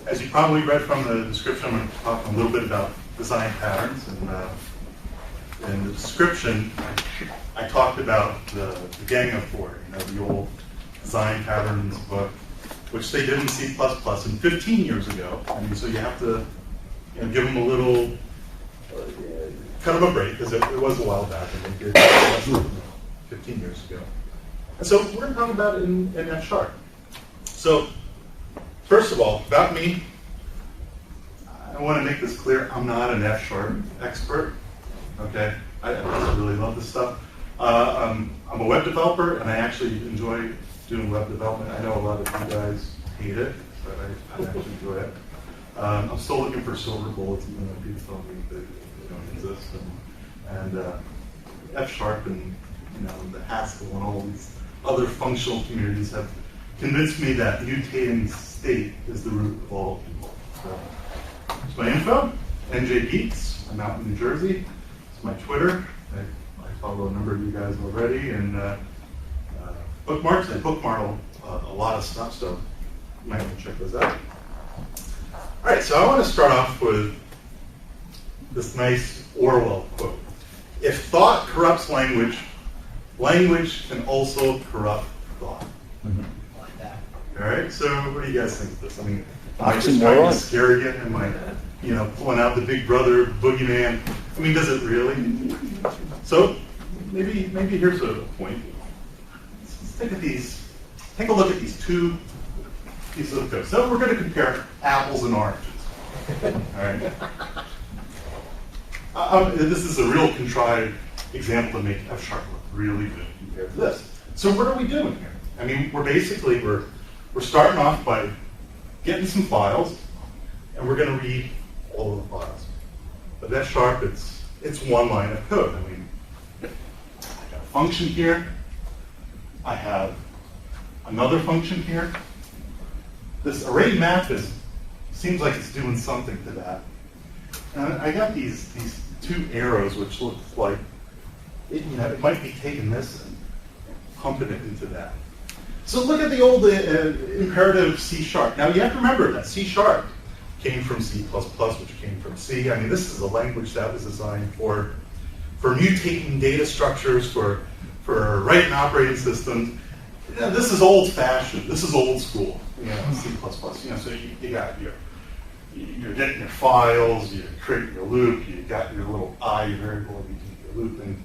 as you probably read from the description, I'm going to talk a little bit about design patterns. And in the description, I talked about the Gang of Four, the old design patterns book, which they did in C++ and 15 years ago. I mean, so you have to give them a little kind of a break, because it was a while back, and they did 15 years ago. And so we're going to talk about it in F#. So first of all, about me, I want to make this clear. I'm not an F# expert. Okay, I really love this stuff. I'm a web developer, and I actually enjoy doing web development. I know a lot of you guys hate it, but I actually enjoy it. I'm still looking for silver bullets, even though people tell me that they don't exist. And F# and the Haskell and all these other functional communities have convinced me that mutating state is the root of all evil. So, it's my info, NJ Geeks. I'm out in New Jersey. It's my Twitter. I follow a number of you guys already. And bookmarks. I bookmark a lot of stuff, so you might want to check those out. All right, so I want to start off with this nice Orwell quote. If thought corrupts language, language can also corrupt thought. Mm-hmm. I like that. All right, so what do you guys think of this? I mean, am I just trying to scare you? Am I, pulling out the big brother boogeyman? I mean, does it really? So maybe here's a point. Let's take a look at these two pieces of code. So we're going to compare apples and oranges. All right. This is a real contrived example to make F# look really good compared to this. So what are we doing here? I mean, we're starting off by getting some files, and we're going to read all of the files. But F#, it's one line of code. I mean, I got a function here. I have another function here. This array map seems like it's doing something to that. And I got these two arrows, which look like it might be taking this and pumping it into that. So look at the old imperative C#. Now you have to remember that C# came from C++, which came from C. I mean, this is a language that was designed for mutating data structures, for writing operating systems. This is old-fashioned. This is old school. C++. So you got you're getting your files, you create your loop, you got your little I variable in your loop, and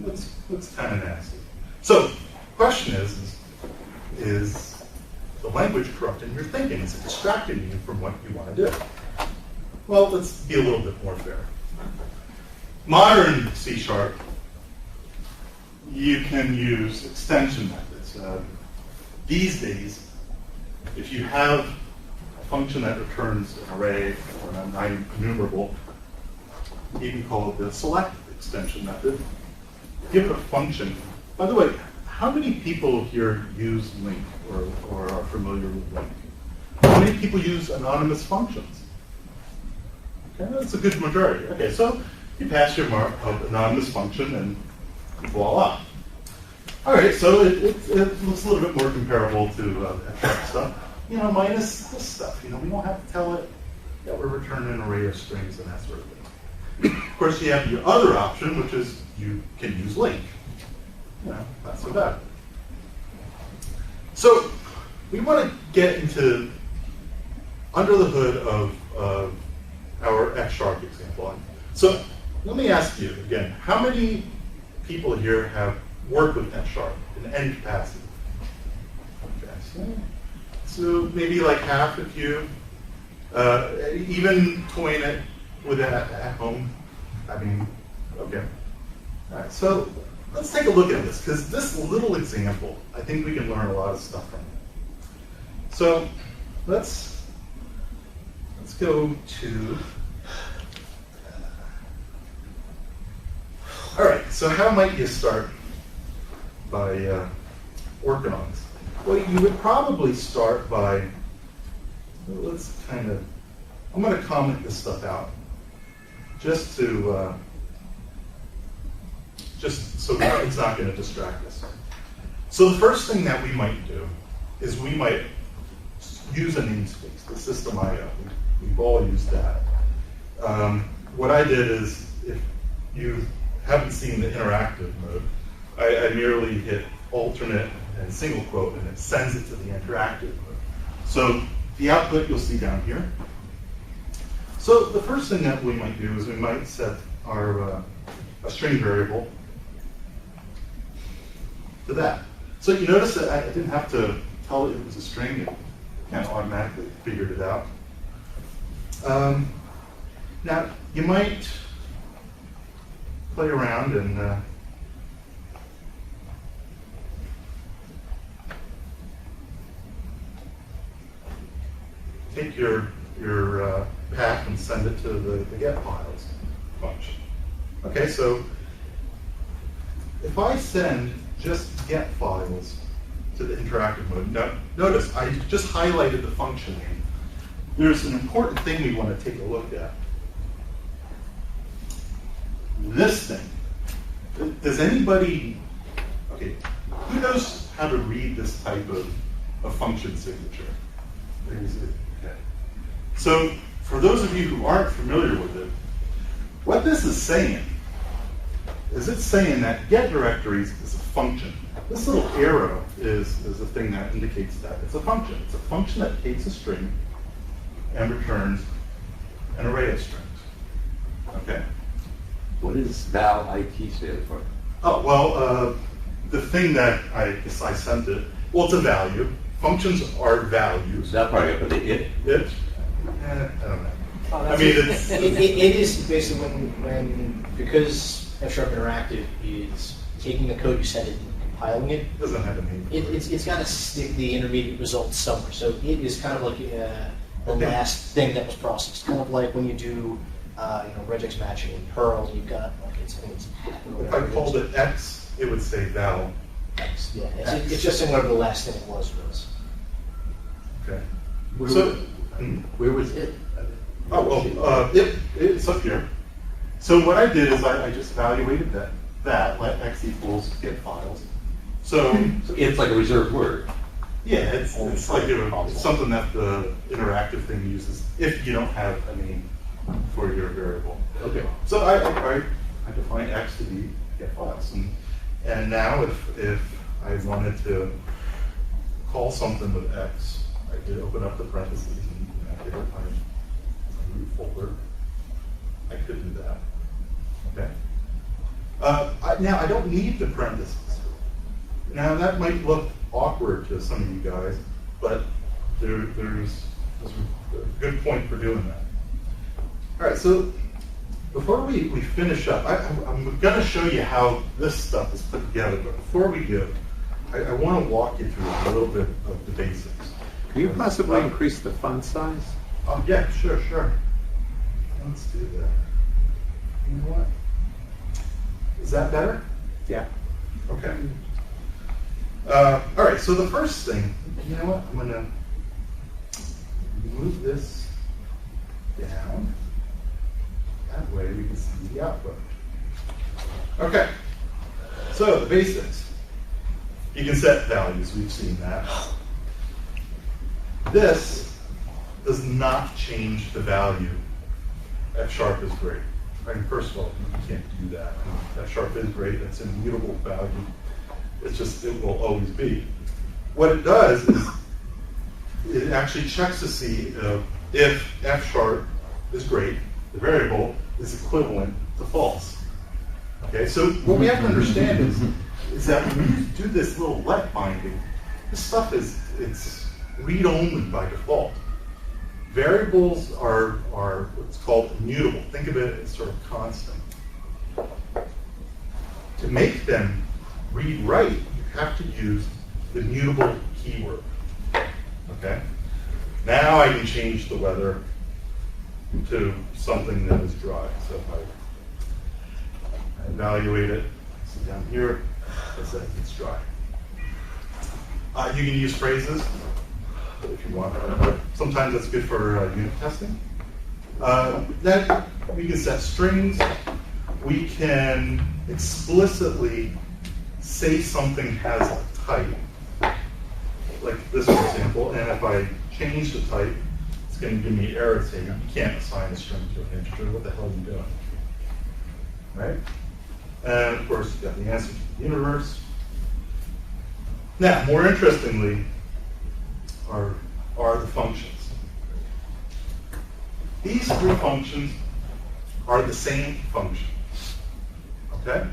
that's kind of nasty. So the question is the language corrupting your thinking? Is it distracting you from what you want to do? Well, let's be a little bit more fair. Modern C#, you can use extension methods. These days, if you have a function that returns an array or an enumerable, you can call it the select extension method. Give it a function. By the way, how many people here use LINQ or are familiar with LINQ? How many people use anonymous functions? Okay, that's a good majority. Okay, so you pass your mark of anonymous function and voila. All right, so it looks a little bit more comparable to F# stuff. Minus this stuff. We don't have to tell it that we're returning an array of strings and that sort of thing. Of course, you have your other option, which is you can use LINQ. Not so bad. So we want to get into under the hood of our F# example. So let me ask you again, how many people here have worked with F# in any capacity? Okay, so maybe like half of you, even toying it with it at home. I mean, okay. All right, so let's take a look at this, because this little example, I think we can learn a lot of stuff from it. So let's go to, all right, so how might you start by working on this? Well, you would probably start by, let's I'm going to comment this stuff out, just so it's not going to distract us. So the first thing that we might do is we might use a namespace, the system IO. We've all used that. What I did is, if you haven't seen the interactive mode, I merely hit alternate and single quote, and it sends it to the interactive mode. So the output you'll see down here. So the first thing that we might do is we might set our a string variable to that. So you notice that I didn't have to tell it was a string. It kind of automatically figured it out. Now, you might play around and take your path and send it to the get files function. Okay, so if I send just get files to the interactive mode, now notice I just highlighted the function name. There's an important thing we want to take a look at. This thing. Does anybody, okay, who knows how to read this type of function signature? Okay. So for those of you who aren't familiar with it, what this is saying is it's saying that get directories is a function. This little arrow is the thing that indicates that. It's a function. It's a function that takes a string and returns an array of strings. Okay? What does val IT stand for? Oh, well, the thing that I sent it, well, it's a value. Functions are values. That part of it, but it? I don't know. Oh, I mean, it's... it is basically when because F-sharp Interactive is taking the code you send it and compiling it. It doesn't have a name. It's got to stick the intermediate results somewhere. So it is kind of like the last thing that was processed. Kind of like when you do regex matching in Perl, you've got like I think it's. If I called it X, it would say val. X. Yeah, it's just similar to the last thing it was. Okay. Where was it? Oh, well, it's up here. So what I did is I just evaluated that let X equals get files. So It's like a reserved word. yeah, it's like it's something that the interactive thing uses if you don't have a name for your variable. Okay. So I define X to be get files, and now if I wanted to call something with X, I did open up the parentheses and I did my root folder. I could do that. Okay. Now I don't need the parentheses. Now that might look awkward to some of you guys, but there's a good point for doing that. All right, so before we finish up, I'm going to show you how this stuff is put together, but before we do, I want to walk you through a little bit of the basics. Can you possibly increase the font size? Yeah, sure. Let's do that. You know what? Is that better? Yeah. Okay. All right, so the first thing, you know what? I'm going to move this down. That way we can see the output. Okay, so the basics. You can set values, we've seen that. This does not change the value. F-sharp is great. I mean, first of all, you can't do that. F-sharp is great, it's an immutable value. It's just, it will always be. What it does is, it actually checks to see if F-sharp is great, the variable is equivalent to false. Okay, so what we have to understand is that when you do this little let binding, this stuff it's read-only by default. Variables are what's called immutable. Think of it as sort of constant. To make them read-write, you have to use the mutable keyword. Okay? Now I can change the weather to something that is dry. So if I evaluate it, see down here, it says it's dry. You can use phrases if you want. Sometimes that's good for unit testing. Then we can set strings. We can explicitly say something has a type, like this, for example, and if I change the type, it's going to give me error saying you can't assign a string to an integer. What the hell are you doing? Right? And of course, you got the answer to the universe. Now, more interestingly, are the functions. These three functions are the same function. Okay?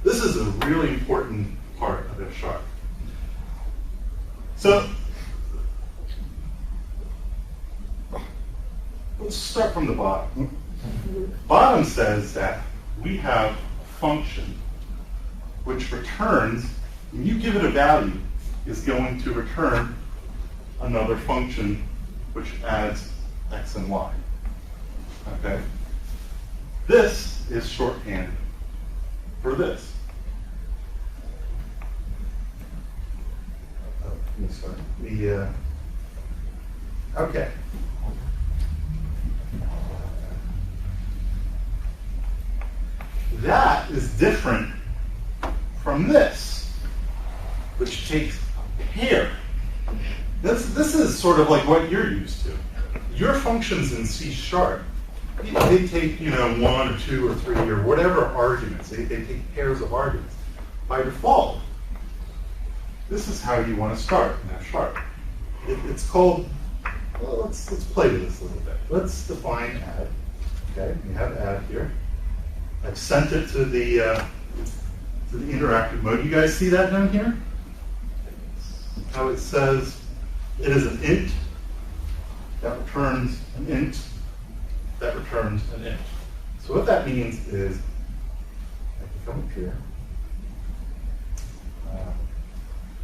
This is a really important part of F#. So, let's start from the bottom. Bottom says that we have a function which returns, when you give it a value, is going to return another function which adds x and y. Okay? This is shorthand for this. Let me start. Okay. That is different from this, which takes a pair. This is sort of like what you're used to. Your functions in C#, they take, one or two or three or whatever arguments. They take pairs of arguments. By default, this is how you want to start in F#. It's called, well, let's play with this a little bit. Let's define add. Okay, we have add here. I've sent it to the interactive mode. You guys see that down here? How it says it is an int that returns an int that returns an int. So what that means is, I can come up here.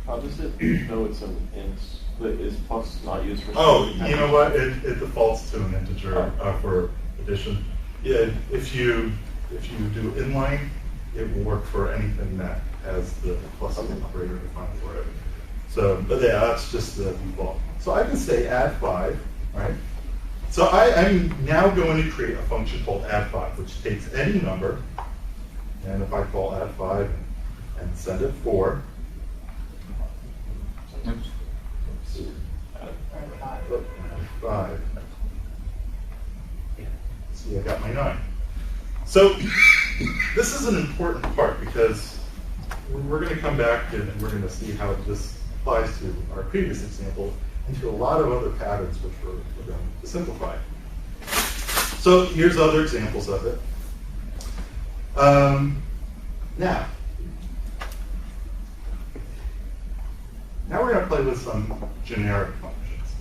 How does it know it's an int? But is plus not used for? Oh, you know what? It defaults to an integer for addition. Yeah, if you do inline, it will work for anything that has the plus operator defined for it. So, but yeah, that's just the default. So I can say add 5, right? So I'm now going to create a function called add 5, which takes any number, and if I call add 5 and send it 4, add 5. See, I got my 9. So this is an important part because we're going to come back and we're going to see how this applies to our previous example and to a lot of other patterns which we're going to simplify. So here's other examples of it. Now we're going to play with some generic functions.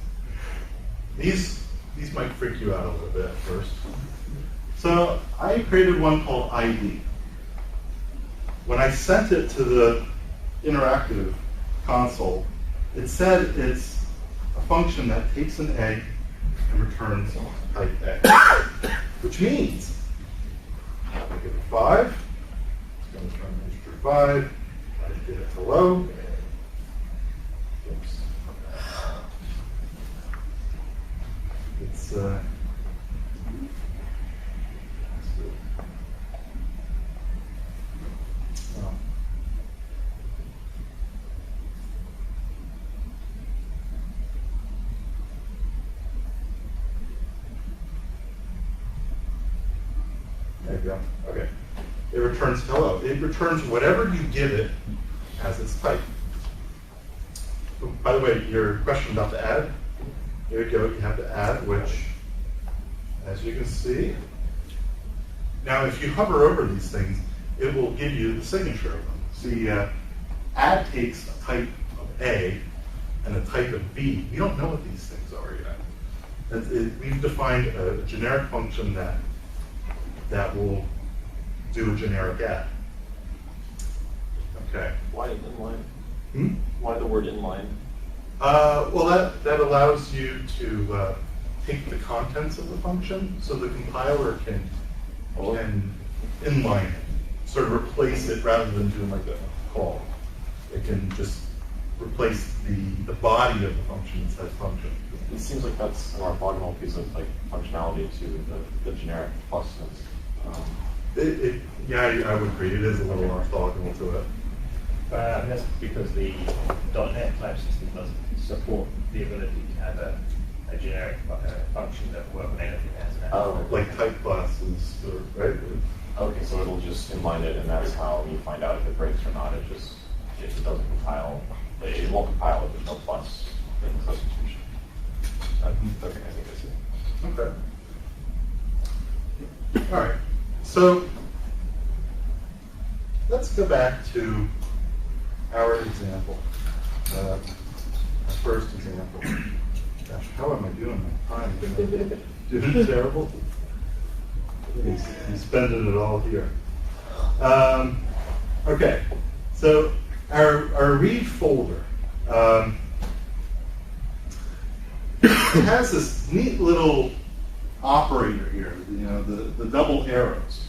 These might freak you out a little bit at first. So I created one called ID. When I sent it to the interactive console, it said it's a function that takes an A and returns type A, which means I give it 5, it's going to return an integer 5, I give it hello. Oops. It's there you go. Okay. It returns hello. It returns whatever you give it as its type. Oh, by the way, your question about the add, here you go. You have the add, which, as you can see, now if you hover over these things, it will give you the signature of them. See, add takes a type of A and a type of B. We don't know what these things are yet. We've defined a generic function that will do a generic add. Okay. Why inline? Hmm? Why the word inline? Well, that allows you to take the contents of the function, so the compiler can inline it, sort of replace it rather than doing like a call. It can just replace the body of the function inside function. It seems like that's an orthogonal piece of functionality to the generic plus sense. Yeah, I would agree. It is a little orthogonal to it. That's because the .NET type system doesn't support the ability to have a function that anything has now. Oh, like type classes, or, right? okay, so it'll just inline it, and that's how you find out if it breaks or not. It doesn't compile. It won't compile if there's no plus in the substitution. Okay, I think I see. Okay. All right. So let's go back to our example, our first example. Gosh, how am I doing my time? Doing terrible? I'm spending it all here. Okay, so our read folder has this neat little operator here, the double arrows.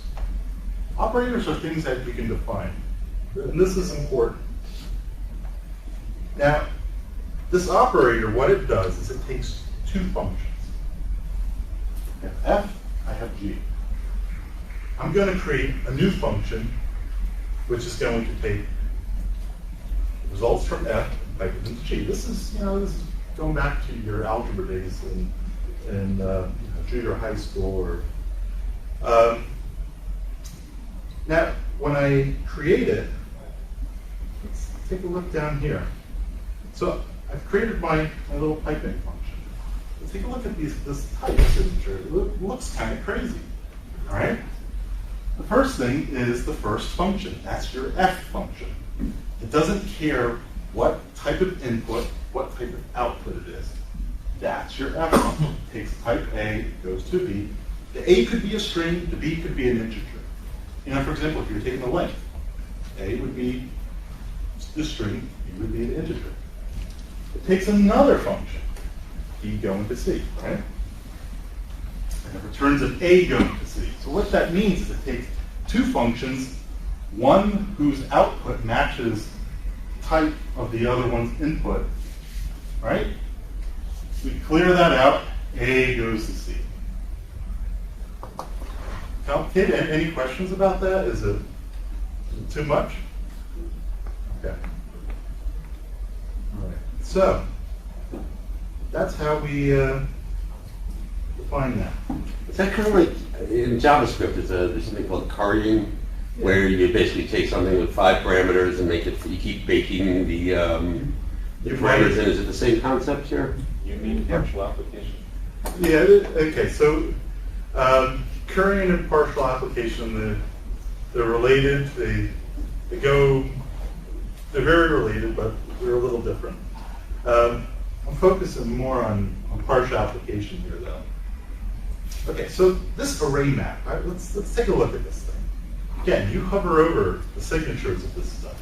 Operators are things that we can define, and this is important. Now, this operator, what it does is it takes two functions. I have F, I have G. I'm going to create a new function which is going to take results from F and pipe it into G. This is going back to your algebra days in junior high school. Now, when I create it, let's take a look down here. So I've created my little piping function. Let's take a look at this type signature. It looks kind of crazy. All right? The first thing is the first function. That's your F function. It doesn't care what type of input, what type of output it is. That's your F function. It takes type A, goes to B. The A could be a string, the B could be an integer. For example, if you're taking a length, A would be the string, B would be an integer. It takes another function, B going to C, right? And it returns an A going to C. So what that means is it takes two functions, one whose output matches the type of the other one's input, right? We clear that out, A goes to C. Complicated? Any questions about that? Is it too much? Okay. All right. So that's how we define that. Is that kind of like in JavaScript? There's something called currying, where you basically take something with 5 parameters and you keep baking the parameters in. Is it the same concept here? You mean partial application? Yeah. Okay. So currying and partial application, they're related. They're very related, but they're a little different. I'm focusing more on partial application here, though. Okay, so this array map, right? Let's take a look at this thing. Again, you hover over the signatures of this stuff.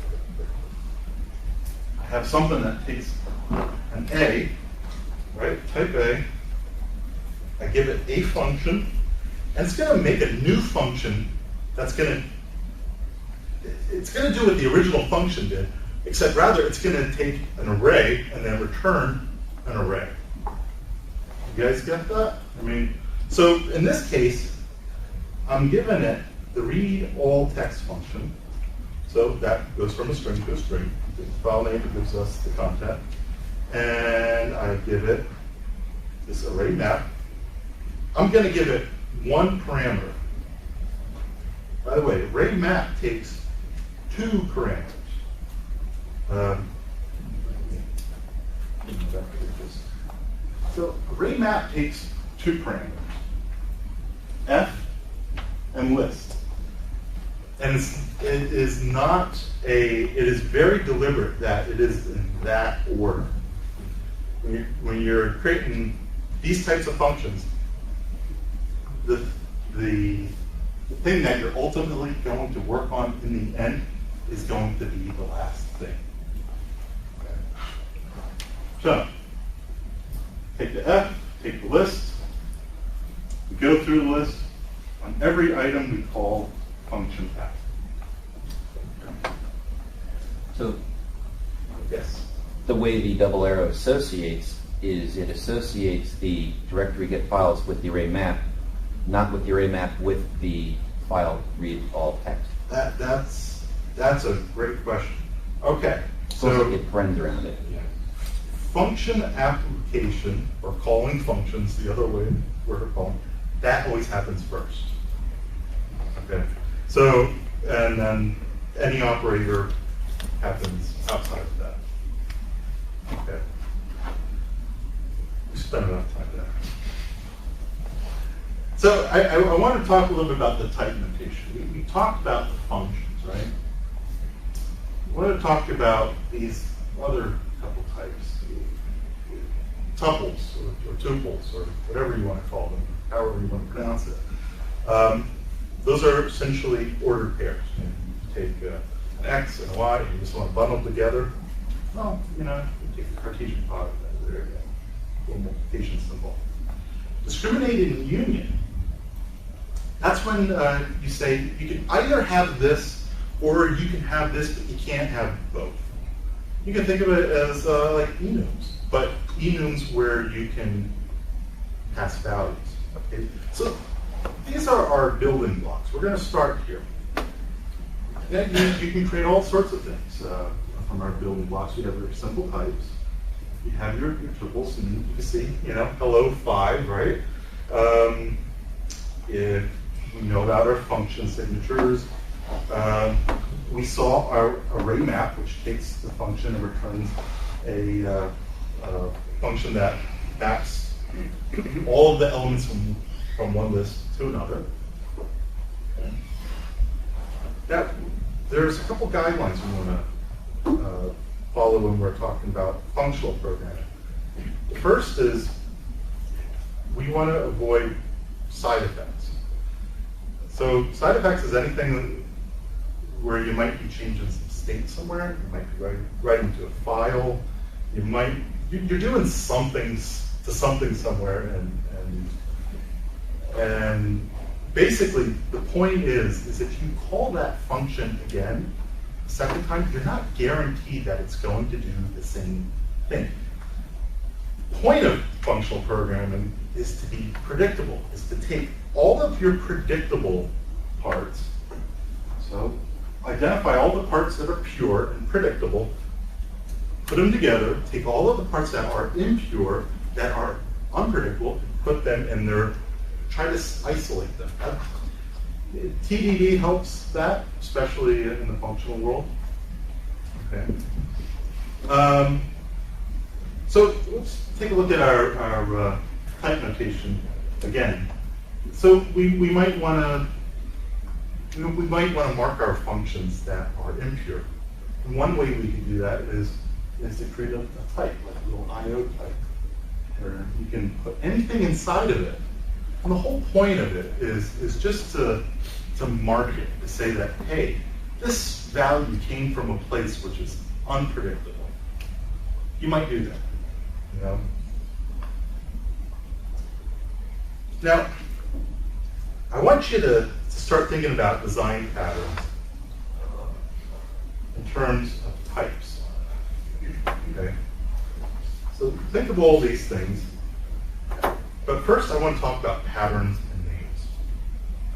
I have something that takes an A, right? Type A. I give it a function, and it's going to make a new function that's going to do what the original function did, except rather it's going to take an array and then return an array. You guys get that? So in this case, I'm giving it the read all text function. So that goes from a string to a string. The file name gives us the content. And I give it this array map. I'm going to give it one parameter. By the way, array map takes 2 parameters. So array map takes 2 parameters, F and list. And it is very deliberate that it is in that order. When you're creating these types of functions, the thing that you're ultimately going to work on in the end is going to be the last thing. Okay. So, take the F, take the list, we go through the list. On every item we call function F. So Yes. the way the double arrow associates is it associates the directory get files with the array map, not with the array map with the file read all text. That's a great question. Okay. So it runs around it. function application, or calling functions, the other way we're calling, that always happens first. Okay, so, and then any operator happens outside of that. Okay. We spent enough time there. So I want to talk a little bit about the type notation. We talked about the functions, right? I want to talk about these other couple types, tuples or tuples or whatever you want to call them, however you want to pronounce it. Those are essentially ordered pairs. You take an X and a Y, and you just want to bundle them together. Well, you know, you take the Cartesian product. There you go. Little multiplication symbol. Discriminating union. That's when you say you can either have this or you can have this, but you can't have both. You can think of it as like enums, but enums where you can pass values. Okay? So these are our building blocks. We're going to start here. Then you can create all sorts of things from our building blocks. We have your simple types. You have your tuples, and you can see, you know, hello 5, right? If we know about our function signatures, we saw our array map, which takes the function and returns a function that maps all of the elements from one list to another. Okay. Now, there's a couple guidelines we want to follow when we're talking about functional programming. The first is we want to avoid side effects. So side effects is anything where you might be changing some state somewhere, you might be writing to a file, you're doing something to something somewhere, and basically the point is if you call that function again the second time, you're not guaranteed that it's going to do the same thing. The point of functional programming is to be predictable, is to take all of your predictable parts, so identify all the parts that are pure and predictable, put them together, take all of the parts that are impure, that are unpredictable, and put them in there, try to isolate them. TDD helps that, especially in the functional world. Okay. So let's take a look at our type notation again. So we might want to mark our functions that are impure. And one way we can do that is to create a type, like a little IO type, where you can put anything inside of it. And the whole point of it is just to mark it, to say that, hey, this value came from a place which is unpredictable. You might do that, you know? Now, I want you to start thinking about design patterns in terms of types. Okay? So think of all these things. But first I want to talk about patterns and names.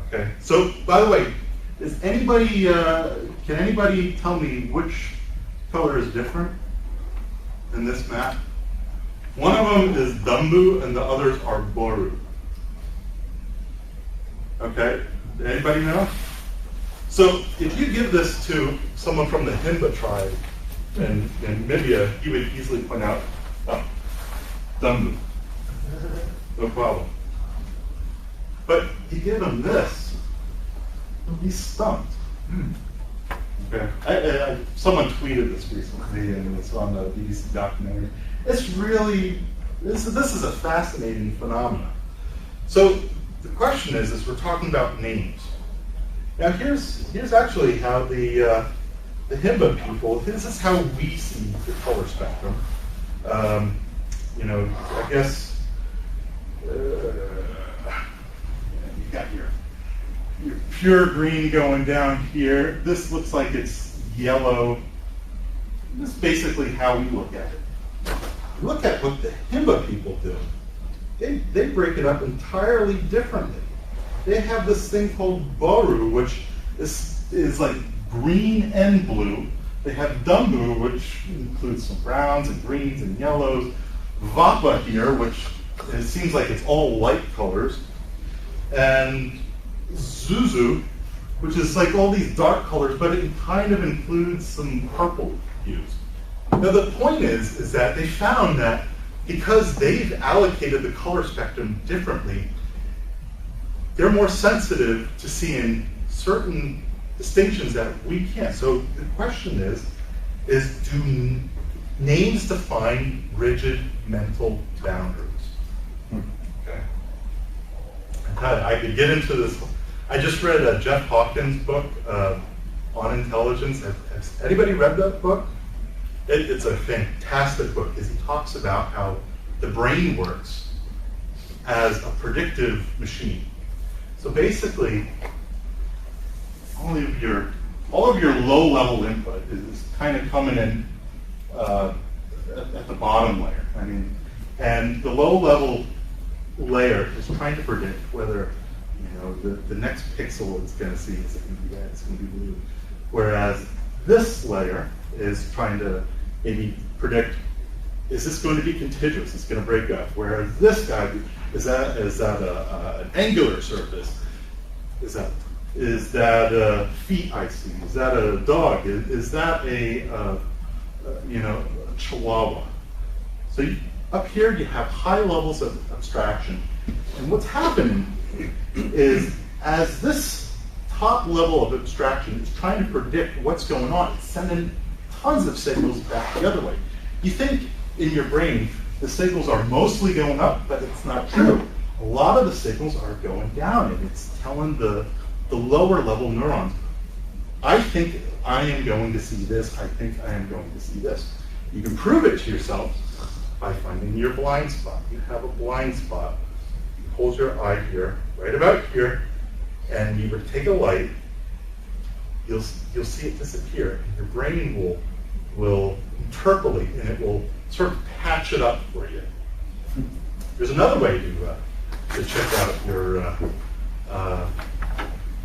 Okay? So, by the way, is anybody, can anybody tell me which color is different in this map? One of them is Dumbu and the others are Boru. Okay? Anybody know? So if you give this to someone from the Himba tribe in Namibia, he would easily point out, oh, Dumbu. No problem. But you give him this, he's stumped. Okay. Someone tweeted this recently, and it's on the BBC documentary. It's really, this is a fascinating phenomenon. So the question is we're talking about names. Now here's actually how the Himba people, this is how we see the color spectrum. You know, I guess you got your pure green going down here. This looks like it's yellow. This is basically how we look at it. Look at what the Himba people do. They break it up entirely differently. They have this thing called Boru, which is like green and blue, They have Dumbu, which includes some browns and greens and yellows. Vapa here, which it seems like it's all light colors. And Zuzu, which is like all these dark colors, but it kind of includes some purple hues. Now the point is that they found that because they've allocated the color spectrum differently, they're more sensitive to seeing certain distinctions that we can't. So the question is do names define rigid mental boundaries? Okay. I could get into this. I just read Jeff Hawkins' book on intelligence. Has anybody read that book? It's a fantastic book because he talks about how the brain works as a predictive machine. So basically, all of your low-level input is kind of coming in at the bottom layer. I mean, and the low-level layer is trying to predict whether the next pixel it's going to see is it going to be red, it's going to be blue. Whereas this layer is trying to maybe predict, is this going to be contiguous? It's going to break up. Whereas this guy, is that an angular surface? Is that a feet I see? Is that a dog? Is that a chihuahua? So up here you have high levels of abstraction, and what's happening is as this top level of abstraction is trying to predict what's going on, it's sending tons of signals back the other way. You think in your brain the signals are mostly going up, but it's not true. A lot of the signals are going down, and it's telling the lower level neurons, I think I am going to see this, I think I am going to see this. You can prove it to yourself by finding your blind spot. You have a blind spot. You hold your eye here, right about here, and you would take a light, you'll see it disappear, and your brain will interpolate, and it will sort of patch it up for you. There's another way to check out your,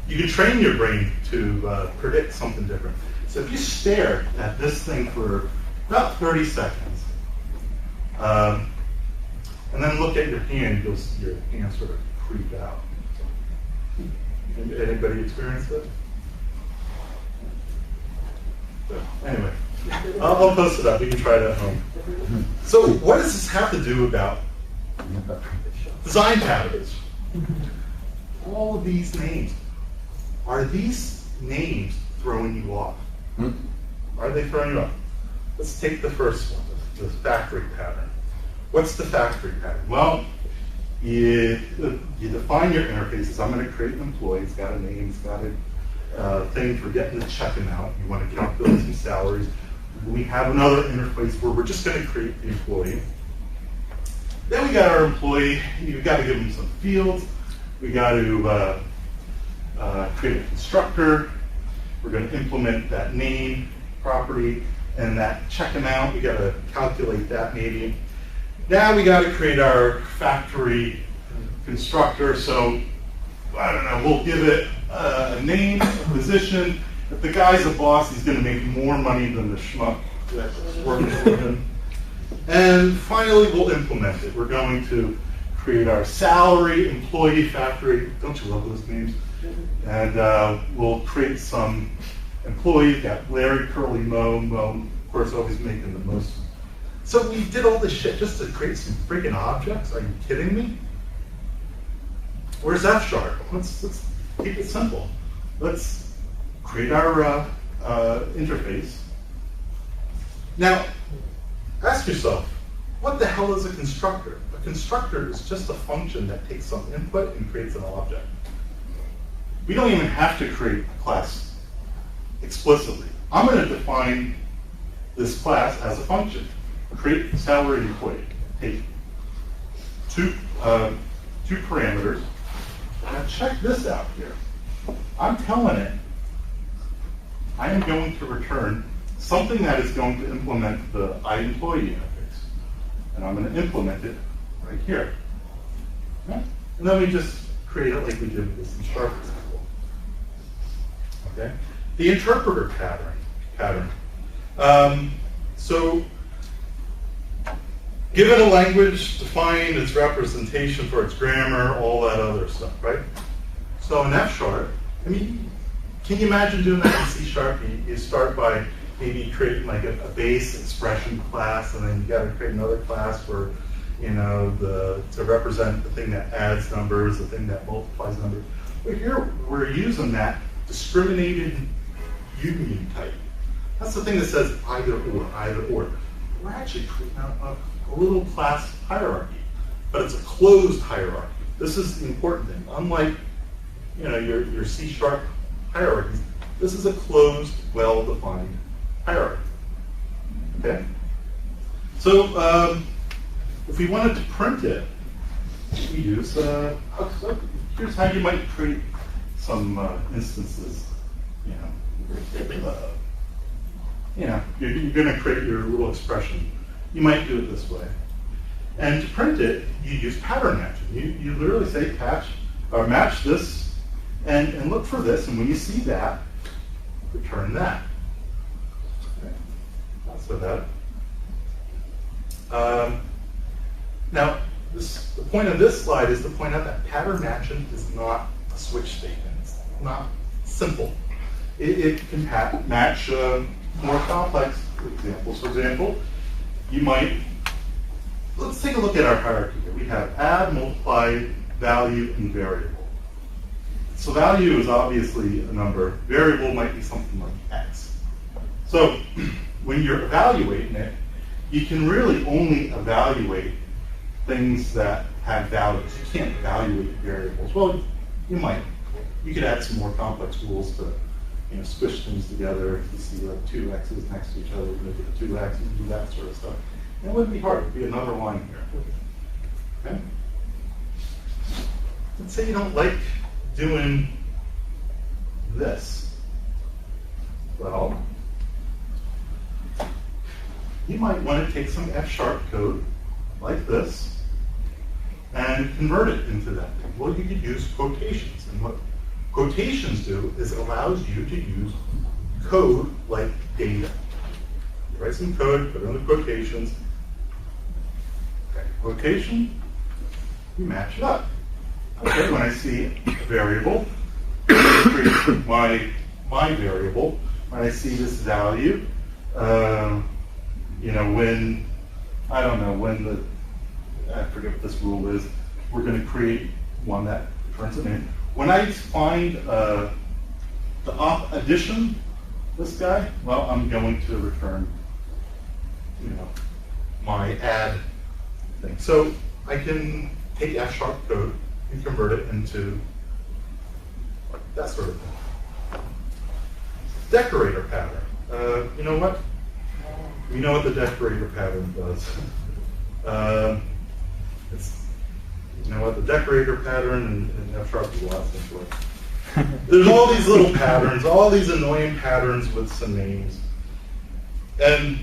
you can train your brain to predict something different. So if you stare at this thing for about 30 seconds, and then look at your hand, you'll see your hand sort of creep out. Anybody experience that? So, anyway, I'll post it up. You can try it at home. So what does this have to do about design patterns? All of these names. Are these names throwing you off? Are they throwing you off? Let's take the first one, the factory pattern. What's the factory pattern? Well, you define your interfaces. I'm going to create an employee. It's got a name. It's got a thing for getting the check amount. You want to calculate some salaries. We have another interface where we're just going to create the employee. Then we got our employee. You've got to give them some fields. We got to create a constructor. We're going to implement that name property and that check amount. We got to calculate that maybe. Now we got to create our factory constructor. So I don't know. We'll give it a name, a position. If the guy's a boss, he's going to make more money than the schmuck that's working for him. And finally, we'll implement it. We're going to create our salary, employee, factory. Don't you love those names? And we'll create some employees. Got Larry, Curly, Mo. Mo, of course, always making the most. So we did all this shit just to create some freaking objects. Are you kidding me? Where's F-sharp? Let's keep it simple. Let's create our interface. Now, ask yourself, what the hell is a constructor? A constructor is just a function that takes some input and creates an object. We don't even have to create a class explicitly. I'm going to define this class as a function. Create salary employee. Take two parameters. Now check this out here. I'm telling it I am going to return something that is going to implement the iEmployee interface. And I'm going to implement it right here. Okay? And then we just create it like we did with this in Sharp example. Okay? The interpreter pattern. So, given a language, define its representation for its grammar, all that other stuff, right? So in F-sharp, I mean, can you imagine doing that in C-sharp? You start by maybe creating like a base expression class, and then you got to create another class for, you know, to represent the thing that adds numbers, the thing that multiplies numbers. But here we're using that discriminated union type. That's the thing that says either or, either or. We're actually creating a little class hierarchy, but it's a closed hierarchy. This is the important thing. Unlike, you know, your C-sharp hierarchies, this is a closed, well-defined hierarchy. Okay? So if we wanted to print it, we use, here's how you might create some instances. You're going to create your little expression. You might do it this way. And to print it, you use pattern matching. You literally say match this and look for this, and when you see that, return that. Okay. So that. Now, the point of this slide is to point out that pattern matching is not a switch statement. It's not simple. It can match more complex examples. For example, you might, let's take a look at our hierarchy here. We have add, multiply, value, and variable. So value is obviously a number. Variable might be something like x. So when you're evaluating it, you can really only evaluate things that have values. You can't evaluate variables. Well, you might. You could add some more complex rules to, you know, squish things together. If you see like two x's next to each other, you look at the two x's and do that sort of stuff. And it wouldn't be hard. It'd be another line here. Okay? Let's say you don't like doing this. Well, you might want to take some F-sharp code like this and convert it into that thing. Well, you could use quotations. And what quotations do is it allows you to use code like data. You write some code, put it in the quotations. Okay, quotation, you match it up. Okay, when I see a variable, I create my variable. When I see this value, you know, when, I don't know, when the, I forget what this rule is, we're going to create one that returns a name. When I find the op addition, this guy, well, I'm going to return, you know, my add thing. So I can take F-sharp code and convert it into that sort of thing. Decorator pattern. You know what? We know what the decorator pattern does. You know what, the decorator pattern in F-sharp is a lot simpler. There's all these little patterns, all these annoying patterns with some names. And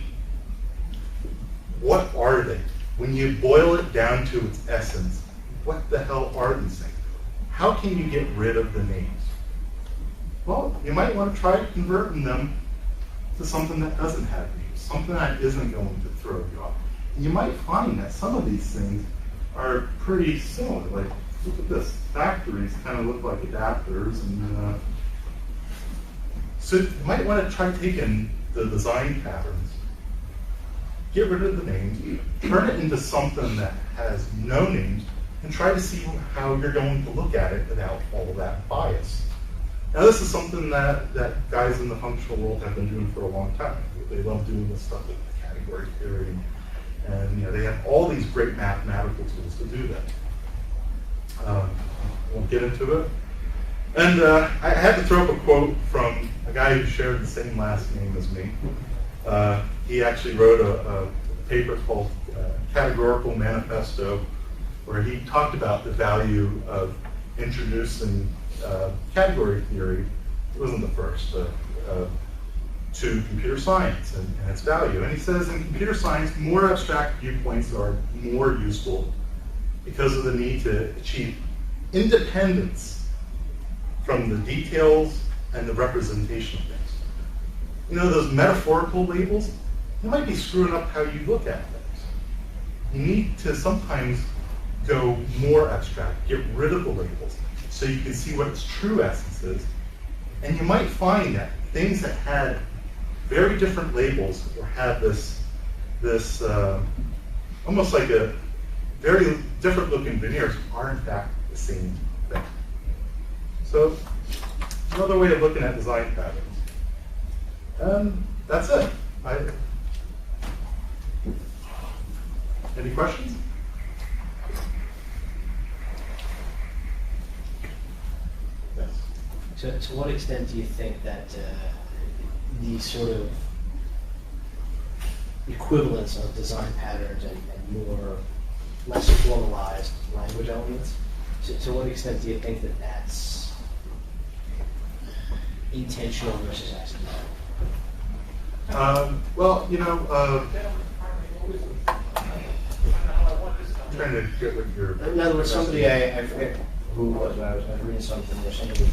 what are they? When you boil it down to its essence, what the hell are these things? How can you get rid of the names? Well, you might want to try converting them to something that doesn't have names, something that isn't going to throw you off. And you might find that some of these things are pretty similar. Like, look at this. Factories kind of look like adapters. And so you might want to try taking the design patterns, get rid of the names, turn it into something that has no names, and try to see how you're going to look at it without all that bias. Now, this is something that guys in the functional world have been doing for a long time. They love doing this stuff with category theory, and you know, they have all these great mathematical tools to do that. I won't get into it. And I had to throw up a quote from a guy who shared the same last name as me. He actually wrote a paper called Categorical Manifesto, where he talked about the value of introducing category theory. It wasn't the first, to computer science and its value. And he says in computer science, more abstract viewpoints are more useful because of the need to achieve independence from the details and the representation of things. those metaphorical labels, they might be screwing up how you look at things. You need to sometimes go more abstract, get rid of the labels, so you can see what its true essence is. And you might find that things that had very different labels or had this almost like a very different looking veneers are in fact the same thing. So another way of looking at design patterns. That's it. Any questions? Yes. So to what extent do you think that these sort of equivalents of design patterns and more less formalized language elements, to what extent do you think that that's intentional versus accidental? Well, I'm trying to get what you're... In other words, somebody, I forget who it was, but I was reading something where somebody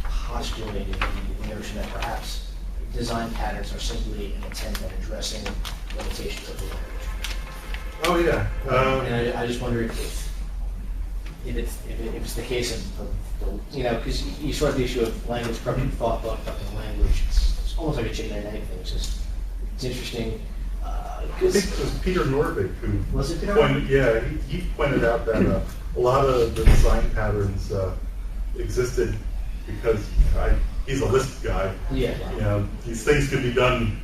postulated the notion that perhaps design patterns are simply an attempt at addressing limitations of the language. Oh, yeah. And I just wonder if it's the case of because you sort of the issue of language corrupting thought, thought corrupting language. It's almost like a chicken and egg thing. It's interesting. I think it was Peter Norvig who Was it Peter pointed, yeah, he pointed out that a lot of the design patterns existed because he's a Lisp guy. Yeah. These things can be done.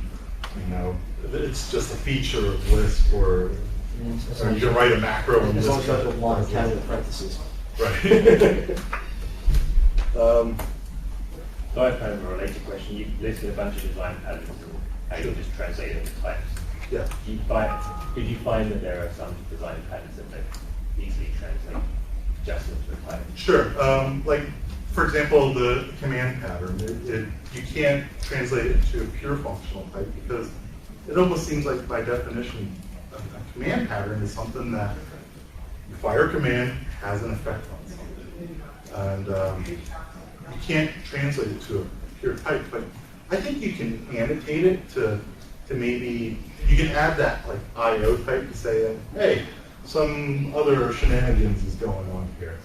It's just a feature of Lisp, or you can write a macro in As long as Lisp. you have one counting the parentheses. Right. So I have kind of a related question. You listed a bunch of design patterns and how you just translate them to types. Yeah. Did you find that there are some design patterns that they easily translate just into a type? Sure. Like, for example, the command pattern. You can't translate it into a pure functional type because it almost seems like, by definition, a command pattern is something that you fire a command, has an effect on something. And you can't translate it to a pure type, but I think you can annotate it to maybe, you can add that like IO type to say, hey, some other shenanigans is going on here.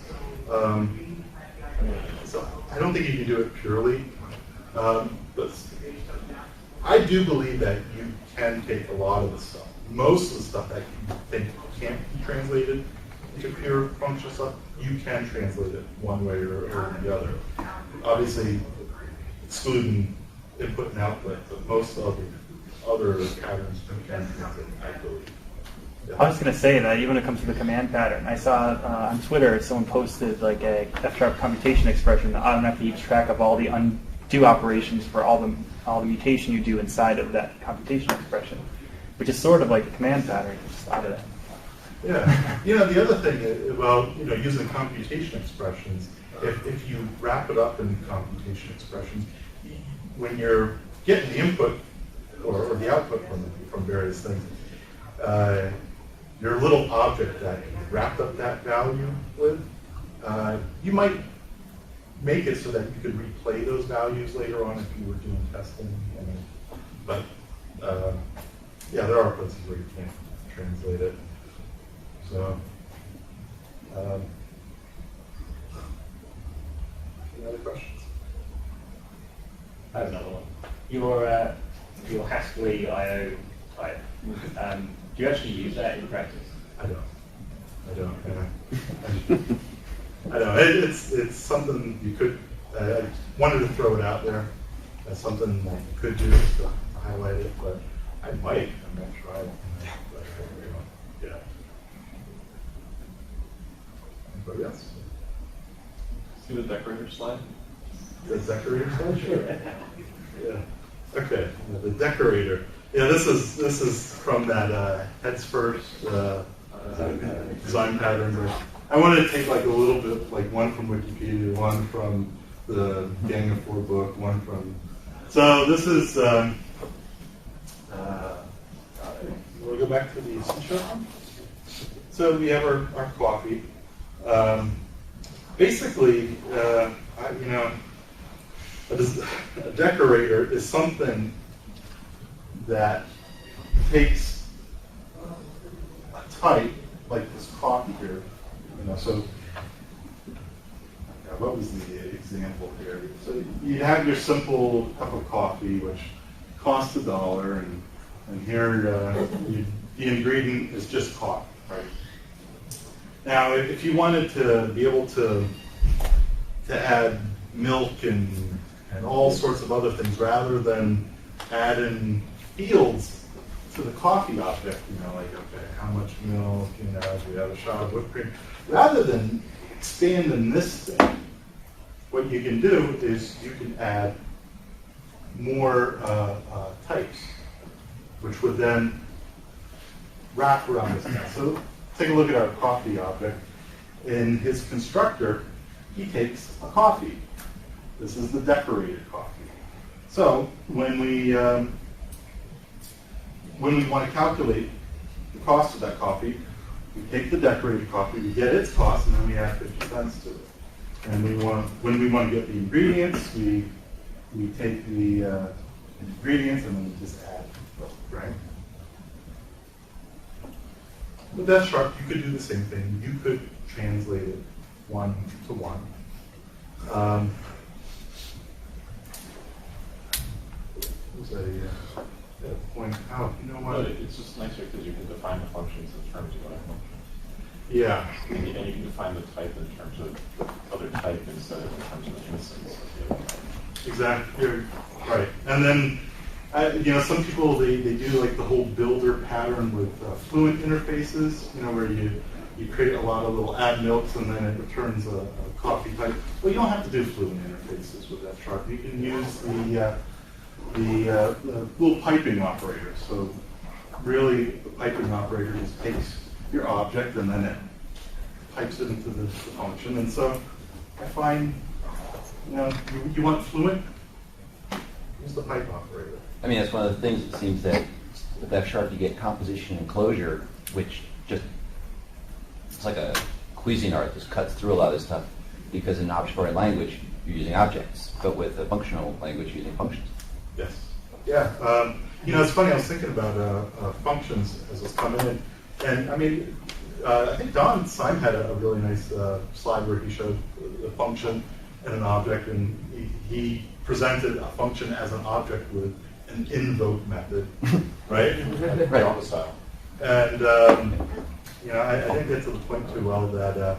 So I don't think you can do it purely, but I do believe that you can take a lot of the stuff. Most of the stuff that you think can't be translated into pure functional stuff, you can translate it one way or the other. Obviously, excluding input and output, but most of the other patterns you can translate, I believe. Yeah. I was going to say that even when it comes to the command pattern, I saw on Twitter someone posted like a F-sharp commutation expression that automatically keeps track of all the undo operations for all the mutation you do inside of that computation expression, which is sort of like a command pattern. Just out of that. Yeah. The other thing, using computation expressions, if you wrap it up in computation expressions, when you're getting the input or the output from various things, your little object that you wrapped up that value with, you might make it so that you could replay those values later on if you were doing testing. But there are places where you can't translate it. So, any other questions? I have another one. Your Haskell IO type, do you actually use that in practice? I don't. I know. It's something you could. I wanted to throw it out there as something that you could do to highlight it, but I might. I'm not sure. Yeah. Anybody else? See the decorator slide? The decorator slide? Sure. Yeah. Okay. The decorator. Yeah, this is from that Heads First design pattern. I wanted to take like a little bit, like one from Wikipedia, one from the Gang of Four book, one from. So this is. We'll go back to the essential one. So we have our coffee. Basically, a decorator is something that takes a type like this coffee here, so what was the example here? So you have your simple cup of coffee, which costs $1, and here the ingredient is just coffee, right? Now, if you wanted to be able to add milk and all sorts of other things, rather than add in fields to the coffee object, like, okay, how much milk, do we have a shot of whipped cream? Rather than expand in this thing, what you can do is you can add more types, which would then wrap around this guy. So take a look at our coffee object. In his constructor, he takes a coffee. This is the decorated coffee. So when we want to calculate the cost of that coffee, we take the decorated coffee, we get its cost, and then we add 50 cents to it. And when we want to get the ingredients, we take the ingredients and then we just add both, right? With F-sharp, you could do the same thing. You could translate it 1 to 1. Was a point out? You know what? But it's just nicer because you can define the functions in terms of a function. Yeah. And you can define the type in terms of the other type instead of in terms of the instance of the other type. Exactly. You're right. And then, some people, they do like the whole builder pattern with fluent interfaces, where you create a lot of little add milks and then it returns a coffee type. Well, you don't have to do fluent interfaces with F-sharp. You can use the little piping operator. So really, the piping operator just takes your object and then it pipes it into the function. And so I find, you want fluent, use the pipe operator. I mean, that's one of the things. It seems that with F-sharp you get composition and closure, which just, it's like a Cuisinart, just cuts through a lot of this stuff, because in object-oriented language you're using objects, but with a functional language you're using functions. Yes. Yeah. It's funny, I was thinking about functions as I was coming in. And I mean, I think Don Syme had a really nice slide where he showed a function and an object, and he presented a function as an object with an invoke method, right? Right. All the style. And I didn't get to the point too well that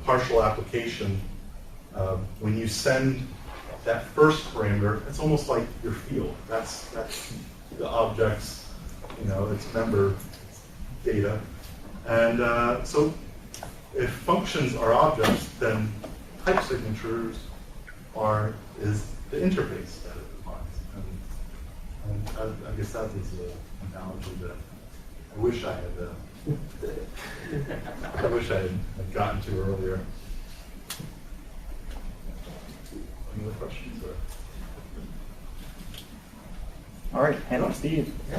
partial application, when you send that first parameter, it's almost like your field. That's the object's, its member data. And so if functions are objects, then type signatures is the interface that it defines. And I guess that is an analogy that I wish I had gotten to earlier. Any other questions? All right, hand on Steve. Or?